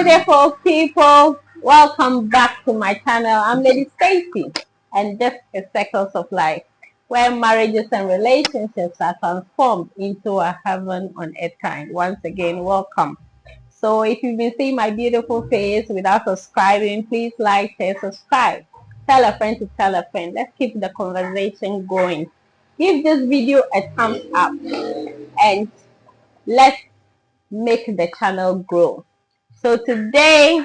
Beautiful people, welcome back to my channel. I'm Lady Stacy, and this is Circles of Life, where marriages and relationships are transformed into a heaven on earth kind. Once again, welcome. So if you've been seeing my beautiful face without subscribing, please like, share, subscribe. Tell a friend to tell a friend. Let's keep the conversation going. Give this video a thumbs up and let's make the channel grow. So today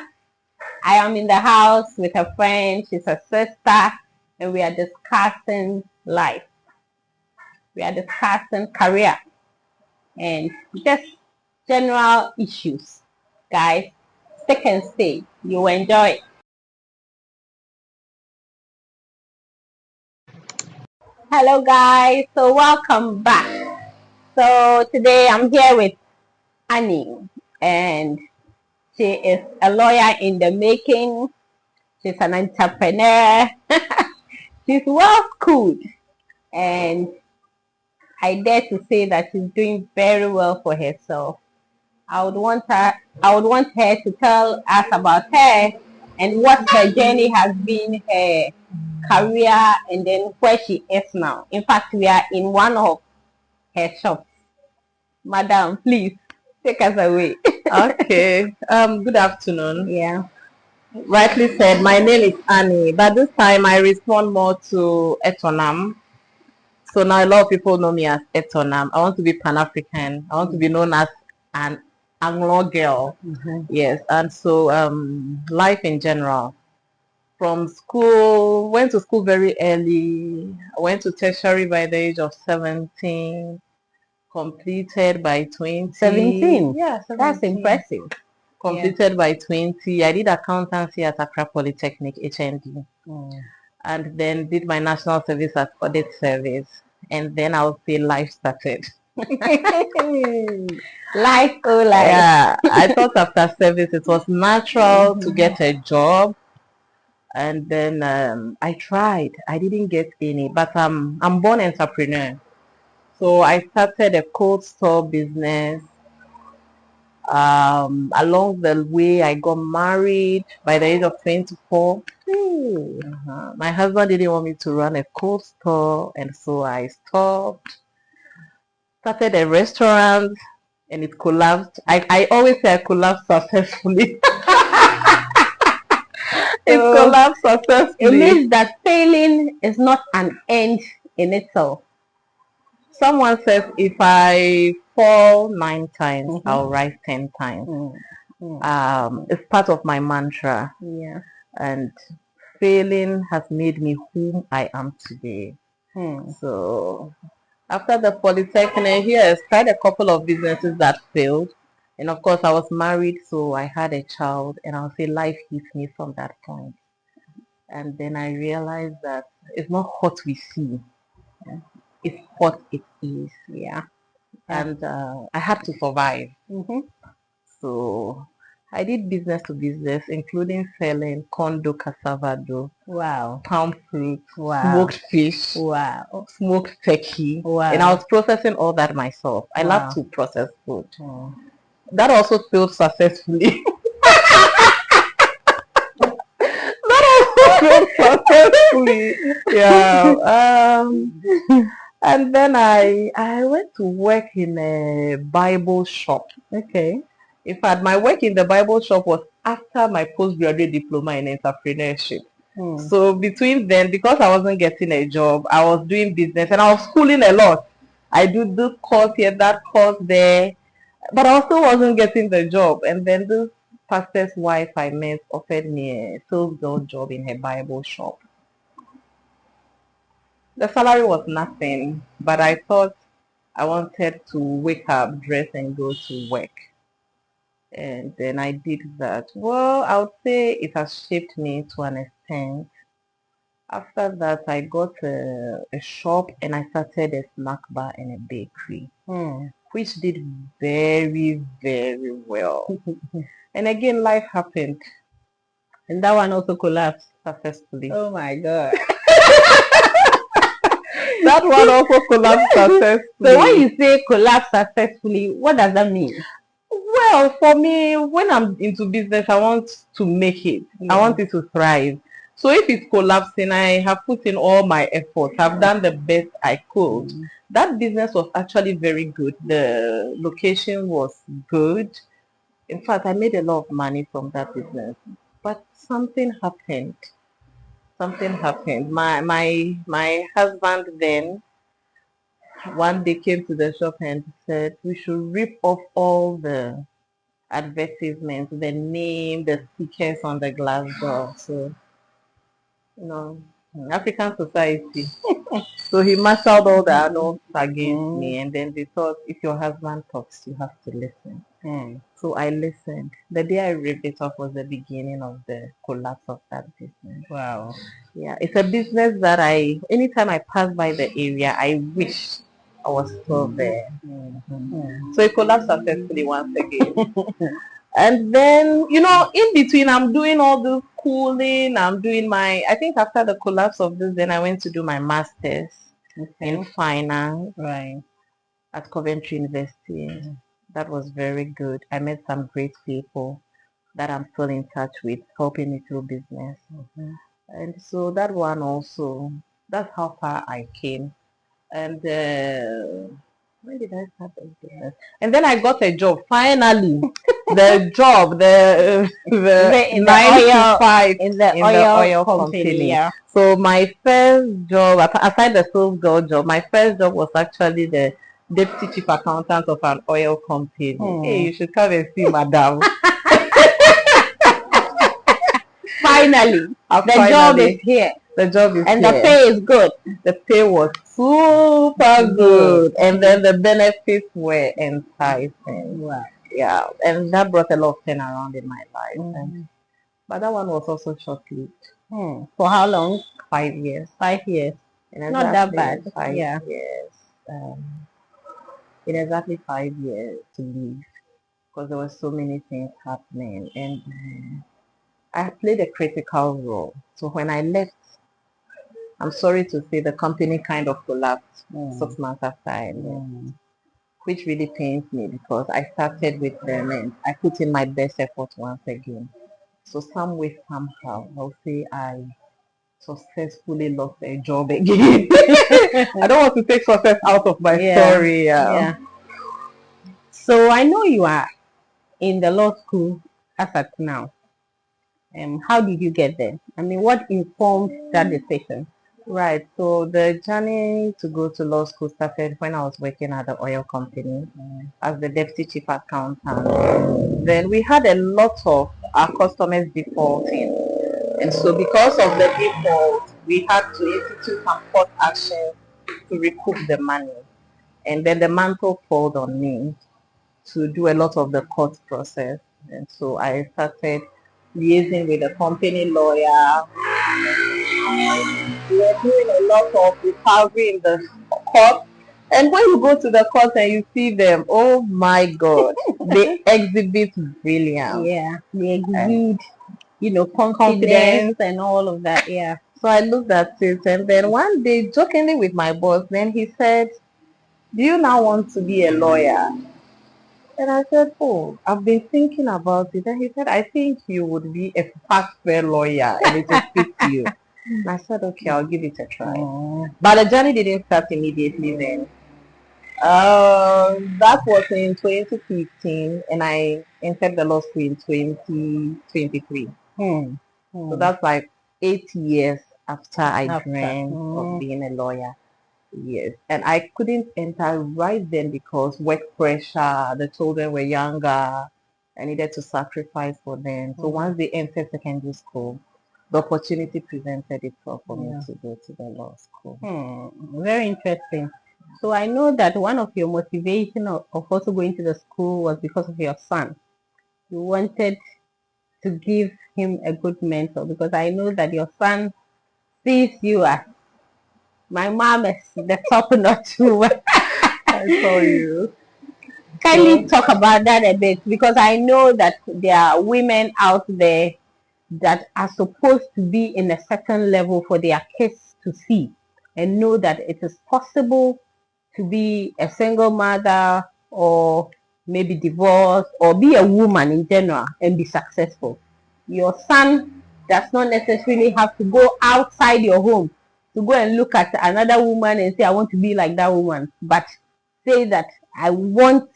I am in the house with a friend. She's a sister, and we are discussing life. We are discussing career and just general issues. Guys, stick and stay. You will enjoy it. Hello guys, so welcome back. So today I'm here with Annie, and she is a lawyer in the making. She's an entrepreneur. She's well schooled, and I dare to say that she's doing very well for herself. I would want her to tell us about her and what her journey has been, her career, and then where she is now. In fact, we are in one of her shops. Madam, please take us away. Okay. Good afternoon. Yeah. Rightly said, my name is Annie, but this time I respond more to Etonam. So now a lot of people know me as Etonam. I want to be Pan-African. I want to be known as an Anglo girl. Yes, and so life in general. From school, went to school very early. I went to tertiary by the age of 17. Completed by 20. 17? Yeah, 17. That's impressive. Completed by 20. I did accountancy at Accra Polytechnic, HND. And then did my national service at audit service. And then I would say life started. Life, oh life. Yeah, I thought after service it was natural to get a job. And then I tried. I didn't get any, but I'm born entrepreneur. So I started a cold store business. Along the way, I got married by the age of 24. My husband didn't want me to run a cold store, and so I stopped. Started a restaurant, and it collapsed. I always say I collapsed successfully. It collapsed successfully. It means that failing is not an end in itself. Someone says if I fall 9 times, I'll rise 10 times. It's part of my mantra. Yeah. And failing has made me whom I am today. So after the Polytechnic, yes, tried a couple of businesses that failed. And of course, I was married, so I had a child, and I'll say life hit me from that point. And then I realized that it's not what we see. It's what it is. Yeah. And I had to survive. So I did business to business, including selling condo cassava dough, palm fruit, smoked fish, smoked turkey, and I was processing all that myself. I love to process food. That also failed successfully. Yeah. And then I went to work in a Bible shop. Okay. In fact, my work in the Bible shop was after my postgraduate diploma in entrepreneurship. So between then, because I wasn't getting a job, I was doing business and I was schooling a lot. I do this course here, that course there, but I also wasn't getting the job. And then this pastor's wife I met offered me a sales girl job in her Bible shop. The salary was nothing, but I thought I wanted to wake up, dress, and go to work. And then I did that. Well, I would say it has shaped me to an extent. After that, I got a shop and I started a snack bar and a bakery, which did very, very well. And again, life happened. And that one also collapsed Successfully. Oh my God. That one also collapsed successfully. So when you say collapse successfully, what does that mean? Well, for me, when I'm into business, I want to make it. I want it to thrive. So if it's collapsing, I have put in all my efforts. I've done the best I could. That business was actually very good. The location was good. In fact, I made a lot of money from that business. But something happened. Something happened. My husband then one day came to the shop and said we should rip off all the advertisements, the name, the stickers on the glass door. So, you know, African society. So he marshaled all the adults against me, and then they thought if your husband talks, you have to listen. So I listened. The day I ripped it off was the beginning of the collapse of that business. Wow. Yeah, it's a business that anytime I pass by the area, I wish I was still there. So it collapsed successfully once again. And then, in between, I'm doing all the schooling. I'm doing I think after the collapse of this, then I went to do my master's in finance at Coventry University. That was very good. I met some great people that I'm still in touch with, helping me through business. And so that one also, that's how far I came. And when did I start the business? And then I got a job. Finally, the job, the 9 to 5 in the oil company. Yeah. So my first job, aside the sales girl job, my first job was actually the deputy chief accountant of an oil company. Hey, you should come and see, madam. Finally, the job is here. The job is and here. the pay is good. The pay was super good, and then the benefits were enticing. Wow. Yeah, and that brought a lot of turnaround in my life. But that one was also short-lived. For how long? 5 years. 5 years. Not that bad. 5 years. In exactly 5 years to leave, because there were so many things happening, and I played a critical role. So when I left, I'm sorry to say the company kind of collapsed 6 months after I left, which really pains me because I started with them and I put in my best effort once again. So some way, somehow, I'll say I successfully lost a job again. I don't want to take success out of my story. Yeah. So I know you are in the law school as at now. How did you get there? I mean, what informed that decision? Right. So the journey to go to law school started when I was working at the oil company as the deputy chief accountant. Then we had a lot of our customers defaulting. And so because of the default, we had to institute some court action to recoup the money. And then the mantle fell on me to do a lot of the court process. And so I started liaising with the company lawyer. We were doing a lot of recovery in the court. And when you go to the court and you see them, oh my God, they exhibit brilliance. Yeah, they exude, confidence and all of that. Yeah. So I looked at it, and then one day, jokingly with my boss, then he said, "Do you now want to be a lawyer?" And I said, "Oh, I've been thinking about it." And he said, "I think you would be a fast fair lawyer and it will fit you." And I said, "Okay, I'll give it a try." But the journey didn't start immediately then. That was in 2015, and I entered the law school in 2023. So that's like 8 years after I dreamed of being a lawyer. Yes, and I couldn't enter right then because work pressure, the children were younger, I needed to sacrifice for them. So once they entered secondary school, the opportunity presented itself for me to go to the law school. Very interesting. So I know that one of your motivation of also going to the school was because of your son. You wanted to give him a good mentor, because I know that your son sees you as my mom is the top notch. I saw you. Kindly talk about that a bit, because I know that there are women out there that are supposed to be in a certain level for their kids to see and know that it is possible to be a single mother or maybe divorce or be a woman in general and be successful. Your son does not necessarily have to go outside your home to go and look at another woman and say, I want to be like that woman, but say that I want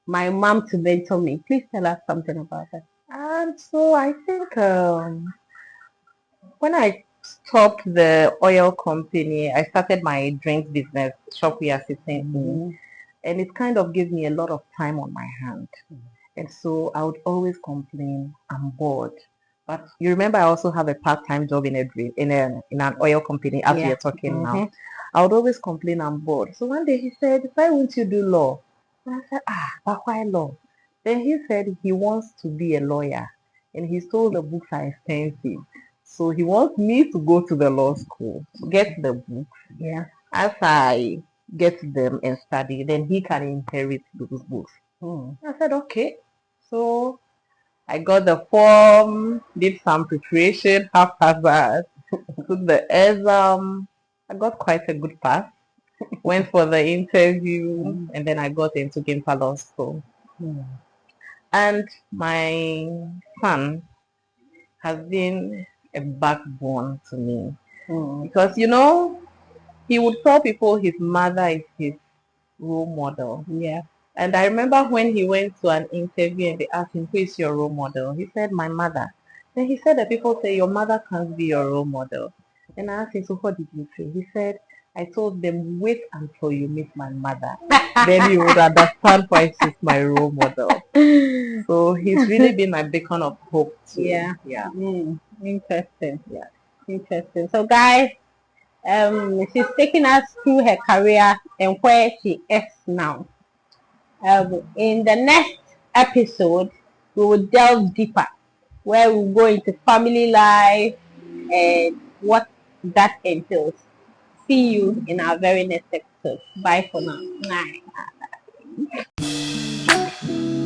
my mom to mentor me. Please tell us something about that. And so I think when I stopped the oil company, I started my drinks business shop we are sitting in, and it kind of gave me a lot of time on my hand. And so I would always complain, I'm bored. But you remember, I also have a part-time job in an oil company, as we are talking now. I would always complain, I'm bored. So one day he said, why won't you do law? And I said, but why law? Then he said he wants to be a lawyer, and he's told the books are expensive. So he wants me to go to the law school, get the books. Yeah. As I get them and study, then he can inherit those books. I said, okay. So I got the form, did some preparation, haphazard, took the exam. I got quite a good pass. Went for the interview, and then I got into Gimpa Law School. And my son has been a backbone to me. Because, he would tell people his mother is his role model. Yeah. And I remember when he went to an interview and they asked him, who is your role model? He said, my mother. Then he said that people say, your mother can't be your role model. And I asked him, so what did you say? He said, I told them, wait until you meet my mother. Then you would understand why she's my role model. So he's really been my beacon of hope too. Yeah. Yeah. Interesting. Yeah. Interesting. So guys, she's taking us through her career and where she is now. In the next episode, we will delve deeper, where we'll go into family life and what that entails. See you in our very next episode. Bye for now. Bye.